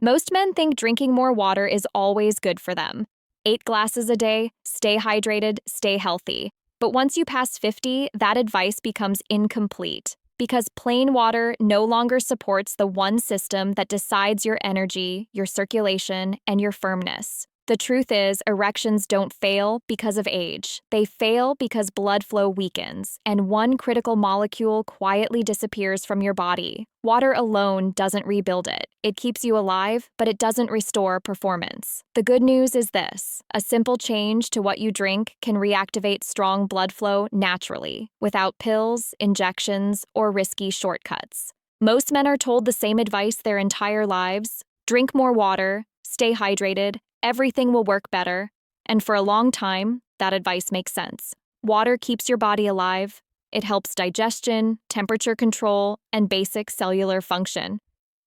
Most men think drinking more water is always good for them. 8 glasses a day, stay hydrated, stay healthy. But once you pass 50, that advice becomes incomplete because plain water no longer supports the one system that decides your energy, your circulation, and your firmness. The truth is, erections don't fail because of age. They fail because blood flow weakens, and one critical molecule quietly disappears from your body. Water alone doesn't rebuild it. It keeps you alive, but it doesn't restore performance. The good news is this: a simple change to what you drink can reactivate strong blood flow naturally, without pills, injections, or risky shortcuts. Most men are told the same advice their entire lives: drink more water, stay hydrated, everything will work better. And for a long time, that advice makes sense. Water keeps your body alive. It helps digestion, temperature control, and basic cellular function.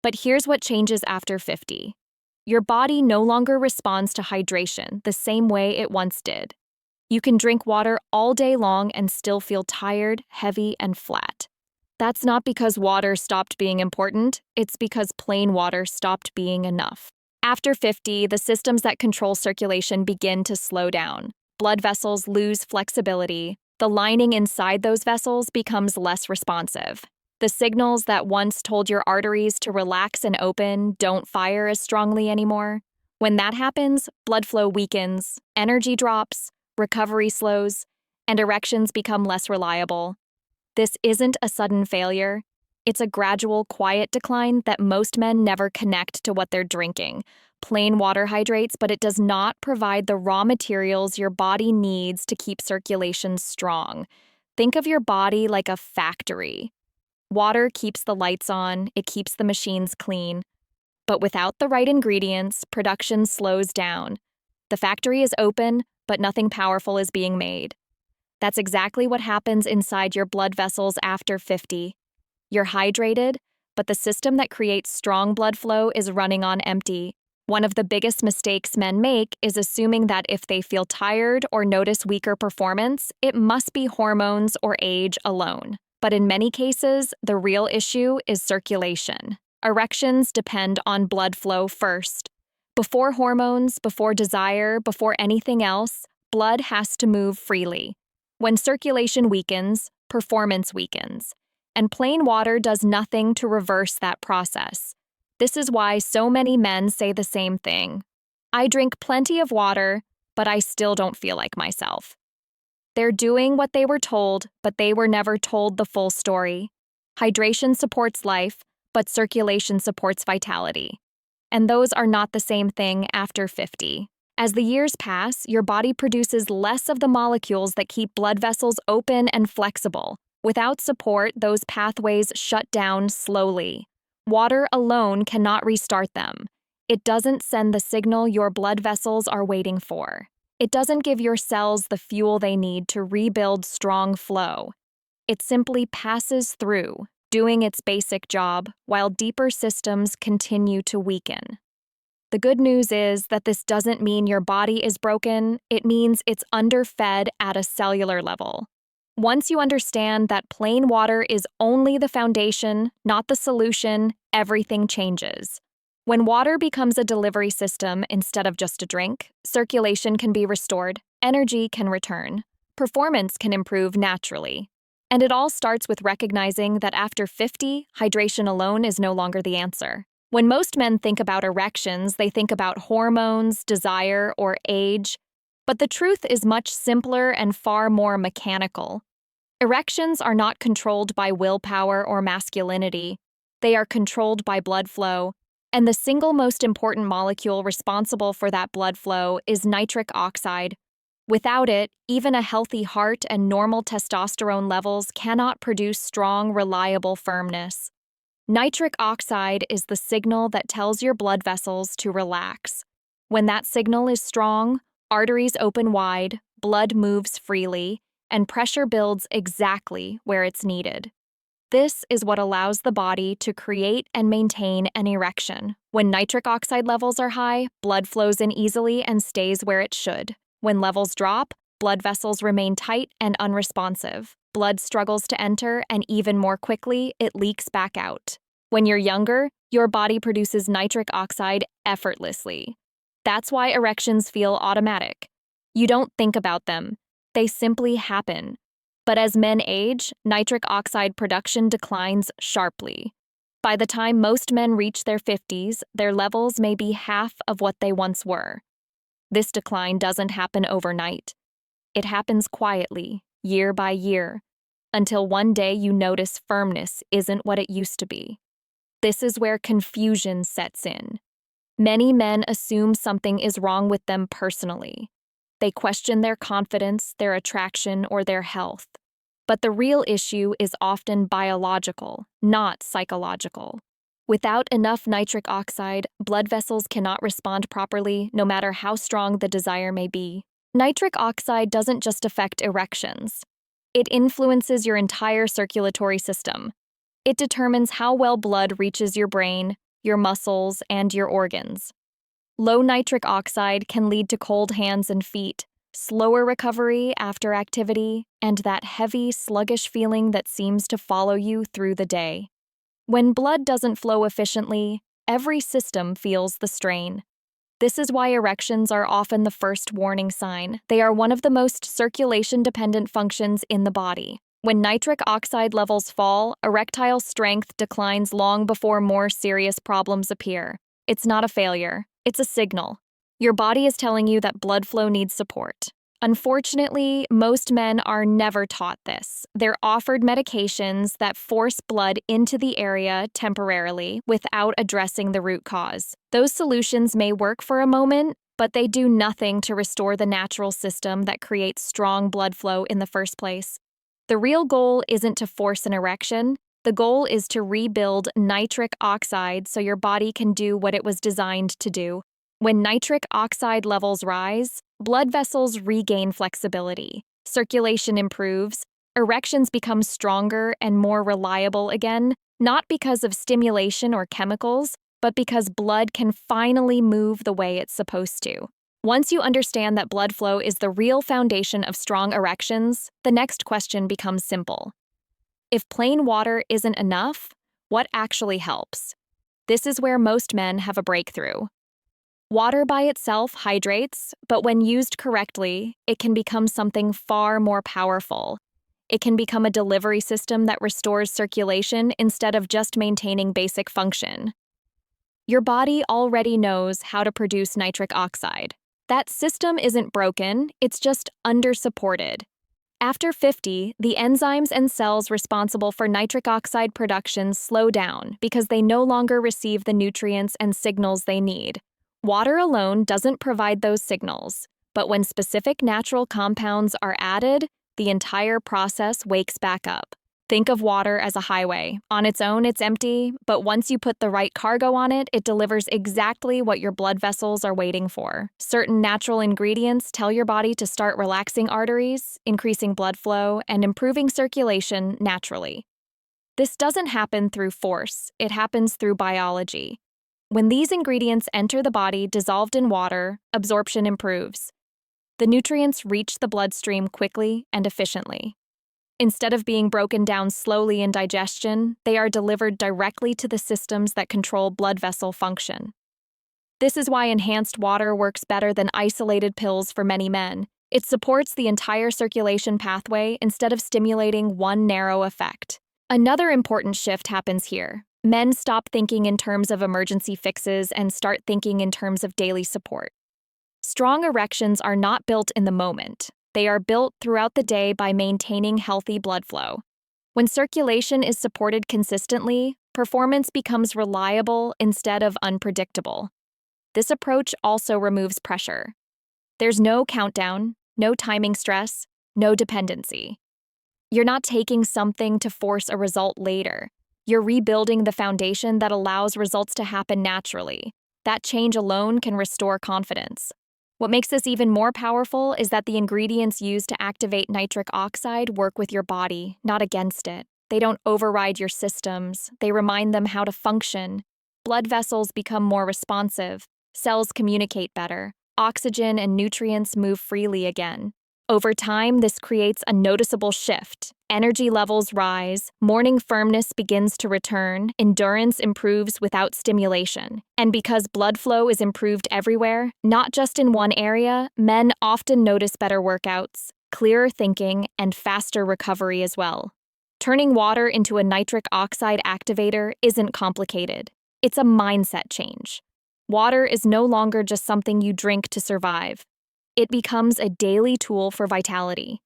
But here's what changes after 50. Your body no longer responds to hydration the same way it once did. You can drink water all day long and still feel tired, heavy, and flat. That's not because water stopped being important, it's because plain water stopped being enough. After 50, the systems that control circulation begin to slow down. Blood vessels lose flexibility. The lining inside those vessels becomes less responsive. The signals that once told your arteries to relax and open don't fire as strongly anymore. When that happens, blood flow weakens, energy drops, recovery slows, and erections become less reliable. This isn't a sudden failure. It's a gradual, quiet decline that most men never connect to what they're drinking. Plain water hydrates, but it does not provide the raw materials your body needs to keep circulation strong. Think of your body like a factory. Water keeps the lights on, it keeps the machines clean. But without the right ingredients, production slows down. The factory is open, but nothing powerful is being made. That's exactly what happens inside your blood vessels after 50. You're hydrated, but the system that creates strong blood flow is running on empty. One of the biggest mistakes men make is assuming that if they feel tired or notice weaker performance, it must be hormones or age alone. But in many cases, the real issue is circulation. Erections depend on blood flow first. Before hormones, before desire, before anything else, blood has to move freely. When circulation weakens, performance weakens. And plain water does nothing to reverse that process. This is why so many men say the same thing. I drink plenty of water, but I still don't feel like myself. They're doing what they were told, but they were never told the full story. Hydration supports life, but circulation supports vitality. And those are not the same thing after 50. As the years pass, your body produces less of the molecules that keep blood vessels open and flexible. Without support, those pathways shut down slowly. Water alone cannot restart them. It doesn't send the signal your blood vessels are waiting for. It doesn't give your cells the fuel they need to rebuild strong flow. It simply passes through, doing its basic job, while deeper systems continue to weaken. The good news is that this doesn't mean your body is broken, it means it's underfed at a cellular level. Once you understand that plain water is only the foundation, not the solution, everything changes. When water becomes a delivery system instead of just a drink, circulation can be restored, energy can return, performance can improve naturally. And it all starts with recognizing that after 50, hydration alone is no longer the answer. When most men think about erections, they think about hormones, desire, or age. But the truth is much simpler and far more mechanical. Erections are not controlled by willpower or masculinity. They are controlled by blood flow, and the single most important molecule responsible for that blood flow is nitric oxide. Without it, even a healthy heart and normal testosterone levels cannot produce strong, reliable firmness. Nitric oxide is the signal that tells your blood vessels to relax. When that signal is strong, arteries open wide, blood moves freely, and pressure builds exactly where it's needed. This is what allows the body to create and maintain an erection. When nitric oxide levels are high, blood flows in easily and stays where it should. When levels drop, blood vessels remain tight and unresponsive. Blood struggles to enter, and even more quickly, it leaks back out. When you're younger, Your body produces nitric oxide effortlessly. That's why erections feel automatic. You don't think about them, they simply happen. But as men age, nitric oxide production declines sharply. By the time most men reach their 50s, their levels may be half of what they once were. This decline doesn't happen overnight. It happens quietly, year by year, until one day you notice firmness isn't what it used to be. This is where confusion sets in. Many men assume something is wrong with them personally. They question their confidence, their attraction, or their health. But the real issue is often biological, not psychological. Without enough nitric oxide, blood vessels cannot respond properly, no matter how strong the desire may be. Nitric oxide doesn't just affect erections. It influences your entire circulatory system. It determines how well blood reaches your brain, your muscles, and your organs. Low nitric oxide can lead to cold hands and feet, slower recovery after activity, and that heavy, sluggish feeling that seems to follow you through the day. When blood doesn't flow efficiently, every system feels the strain. This is why erections are often the first warning sign. They are one of the most circulation-dependent functions in the body. When nitric oxide levels fall, erectile strength declines long before more serious problems appear. It's not a failure, it's a signal. Your body is telling you that blood flow needs support. Unfortunately, most men are never taught this. They're offered medications that force blood into the area temporarily without addressing the root cause. Those solutions may work for a moment, but they do nothing to restore the natural system that creates strong blood flow in the first place. The real goal isn't to force an erection. The goal is to rebuild nitric oxide so your body can do what it was designed to do. When nitric oxide levels rise, blood vessels regain flexibility, circulation improves, erections become stronger and more reliable again, not because of stimulation or chemicals, but because blood can finally move the way it's supposed to. Once you understand that blood flow is the real foundation of strong erections, the next question becomes simple. If plain water isn't enough, what actually helps? This is where most men have a breakthrough. Water by itself hydrates, but when used correctly, it can become something far more powerful. It can become a delivery system that restores circulation instead of just maintaining basic function. Your body already knows how to produce nitric oxide. That system isn't broken, it's just under-supported. After 50, the enzymes and cells responsible for nitric oxide production slow down because they no longer receive the nutrients and signals they need. Water alone doesn't provide those signals, but when specific natural compounds are added, the entire process wakes back up. Think of water as a highway. On its own, it's empty, but once you put the right cargo on it, it delivers exactly what your blood vessels are waiting for. Certain natural ingredients tell your body to start relaxing arteries, increasing blood flow, and improving circulation naturally. This doesn't happen through force, it happens through biology. When these ingredients enter the body dissolved in water, absorption improves. The nutrients reach the bloodstream quickly and efficiently. Instead of being broken down slowly in digestion, they are delivered directly to the systems that control blood vessel function. This is why enhanced water works better than isolated pills for many men. It supports the entire circulation pathway instead of stimulating one narrow effect. Another important shift happens here. Men stop thinking in terms of emergency fixes and start thinking in terms of daily support. Strong erections are not built in the moment. They are built throughout the day by maintaining healthy blood flow. When circulation is supported consistently, performance becomes reliable instead of unpredictable. This approach also removes pressure. There's no countdown, no timing stress, no dependency. You're not taking something to force a result later. You're rebuilding the foundation that allows results to happen naturally. That change alone can restore confidence. What makes this even more powerful is that the ingredients used to activate nitric oxide work with your body, not against it. They don't override your systems, they remind them how to function. Blood vessels become more responsive, cells communicate better, oxygen and nutrients move freely again. Over time, this creates a noticeable shift. Energy levels rise, morning firmness begins to return, endurance improves without stimulation. And because blood flow is improved everywhere, not just in one area, men often notice better workouts, clearer thinking, and faster recovery as well. Turning water into a nitric oxide activator isn't complicated. It's a mindset change. Water is no longer just something you drink to survive. It becomes a daily tool for vitality.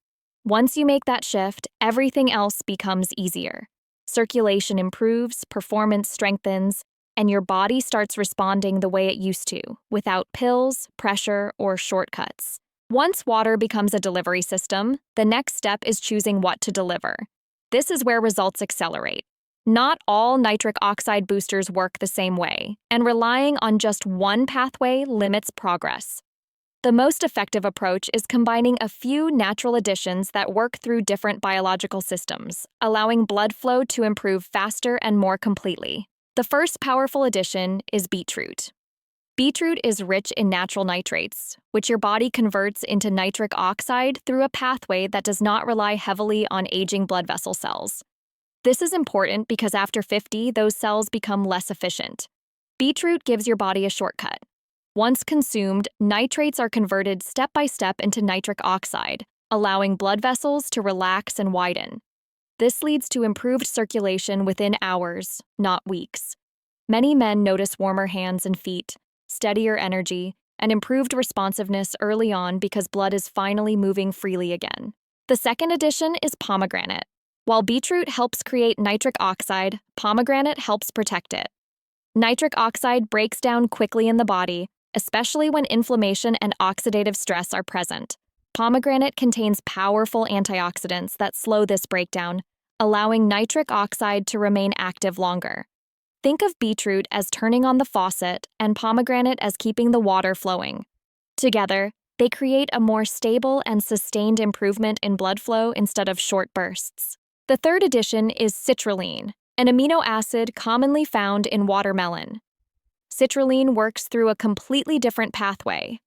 Once you make that shift, everything else becomes easier. Circulation improves, performance strengthens, and your body starts responding the way it used to, without pills, pressure, or shortcuts. Once water becomes a delivery system, the next step is choosing what to deliver. This is where results accelerate. Not all nitric oxide boosters work the same way, and relying on just one pathway limits progress. The most effective approach is combining a few natural additions that work through different biological systems, allowing blood flow to improve faster and more completely. The first powerful addition is beetroot. Beetroot is rich in natural nitrates, which your body converts into nitric oxide through a pathway that does not rely heavily on aging blood vessel cells. This is important because after 50, those cells become less efficient. Beetroot gives your body a shortcut. Once consumed, nitrates are converted step by step into nitric oxide, allowing blood vessels to relax and widen. This leads to improved circulation within hours, not weeks. Many men notice warmer hands and feet, steadier energy, and improved responsiveness early on because blood is finally moving freely again. The second addition is pomegranate. While beetroot helps create nitric oxide, pomegranate helps protect it. Nitric oxide breaks down quickly in the body, especially when inflammation and oxidative stress are present. Pomegranate contains powerful antioxidants that slow this breakdown, allowing nitric oxide to remain active longer. Think of beetroot as turning on the faucet and pomegranate as keeping the water flowing. Together, they create a more stable and sustained improvement in blood flow instead of short bursts. The third addition is citrulline, an amino acid commonly found in watermelon. Citrulline works through a completely different pathway.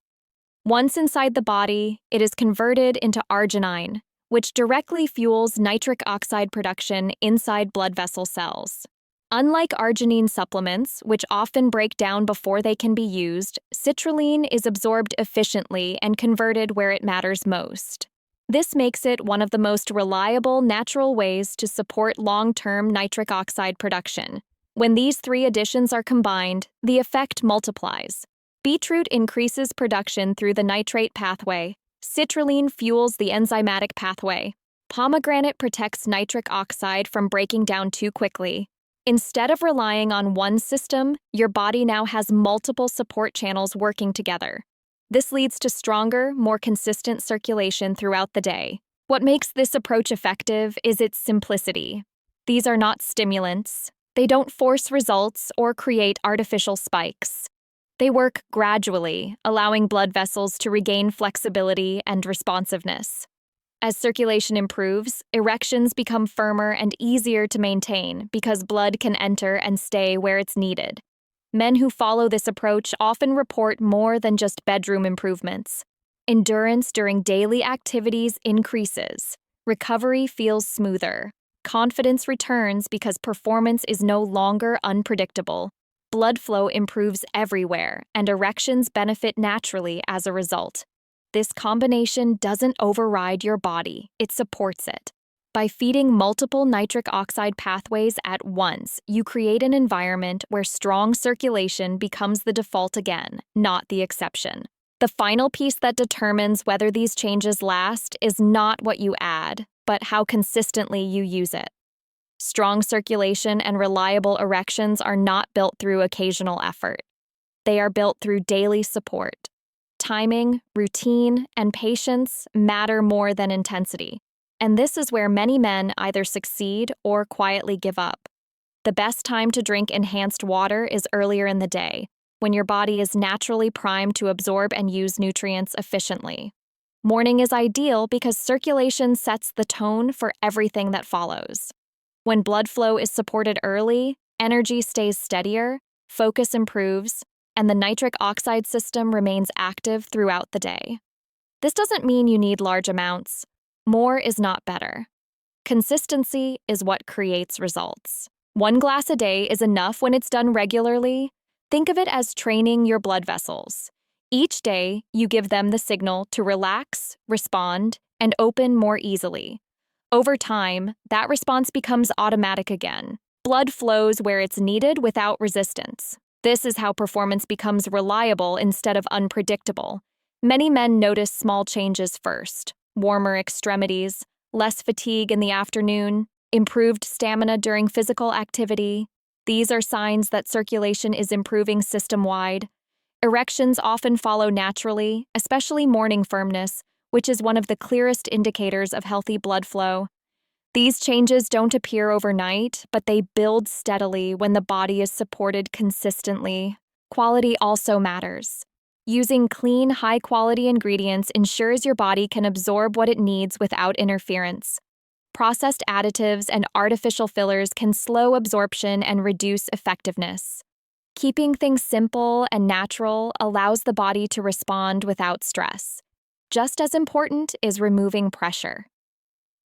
Once inside the body, it is converted into arginine, which directly fuels nitric oxide production inside blood vessel cells. Unlike arginine supplements, which often break down before they can be used, citrulline is absorbed efficiently and converted where it matters most. This makes it one of the most reliable natural ways to support long-term nitric oxide production. When these three additions are combined, the effect multiplies. Beetroot increases production through the nitrate pathway. Citrulline fuels the enzymatic pathway. Pomegranate protects nitric oxide from breaking down too quickly. Instead of relying on one system, your body now has multiple support channels working together. This leads to stronger, more consistent circulation throughout the day. What makes this approach effective is its simplicity. These are not stimulants. They don't force results or create artificial spikes. They work gradually, allowing blood vessels to regain flexibility and responsiveness. As circulation improves, erections become firmer and easier to maintain because blood can enter and stay where it's needed. Men who follow this approach often report more than just bedroom improvements. Endurance during daily activities increases. Recovery feels smoother. Confidence returns because performance is no longer unpredictable. Blood flow improves everywhere, and erections benefit naturally as a result. This combination doesn't override your body, it supports it. By feeding multiple nitric oxide pathways at once, you create an environment where strong circulation becomes the default again, not the exception. The final piece that determines whether these changes last is not what you add, but how consistently you use it. Strong circulation and reliable erections are not built through occasional effort. They are built through daily support. Timing, routine, and patience matter more than intensity. And this is where many men either succeed or quietly give up. The best time to drink enhanced water is earlier in the day, when your body is naturally primed to absorb and use nutrients efficiently. Morning is ideal because circulation sets the tone for everything that follows. When blood flow is supported early, energy stays steadier, focus improves, and the nitric oxide system remains active throughout the day. This doesn't mean you need large amounts. More is not better. Consistency is what creates results. 1 glass a day is enough when it's done regularly. Think of it as training your blood vessels. Each day, you give them the signal to relax, respond, and open more easily. Over time, that response becomes automatic again. Blood flows where it's needed without resistance. This is how performance becomes reliable instead of unpredictable. Many men notice small changes first: warmer extremities, less fatigue in the afternoon, improved stamina during physical activity. These are signs that circulation is improving system-wide. Erections often follow naturally, especially morning firmness, which is one of the clearest indicators of healthy blood flow. These changes don't appear overnight, but they build steadily when the body is supported consistently. Quality also matters. Using clean, high-quality ingredients ensures your body can absorb what it needs without interference. Processed additives and artificial fillers can slow absorption and reduce effectiveness. Keeping things simple and natural allows the body to respond without stress. Just as important is removing pressure.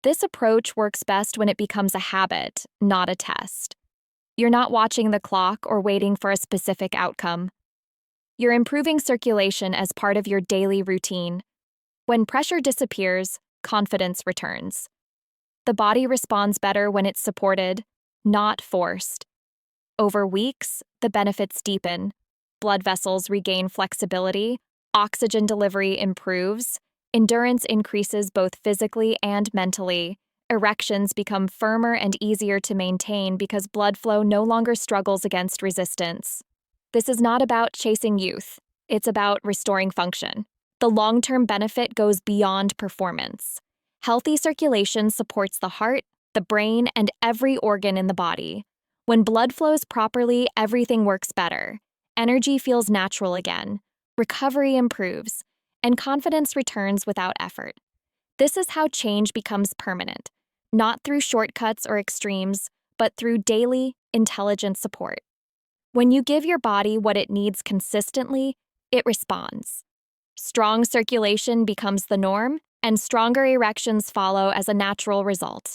This approach works best when it becomes a habit, not a test. You're not watching the clock or waiting for a specific outcome. You're improving circulation as part of your daily routine. When pressure disappears, confidence returns. The body responds better when it's supported, not forced. Over weeks, the benefits deepen. Blood vessels regain flexibility, oxygen delivery improves, endurance increases both physically and mentally. Erections become firmer and easier to maintain because blood flow no longer struggles against resistance. This is not about chasing youth. It's about restoring function. The long-term benefit goes beyond performance. Healthy circulation supports the heart, the brain, and every organ in the body. When blood flows properly, everything works better. Energy feels natural again. Recovery improves, and confidence returns without effort. This is how change becomes permanent, not through shortcuts or extremes, but through daily, intelligent support. When you give your body what it needs consistently, it responds. Strong circulation becomes the norm, and stronger erections follow as a natural result.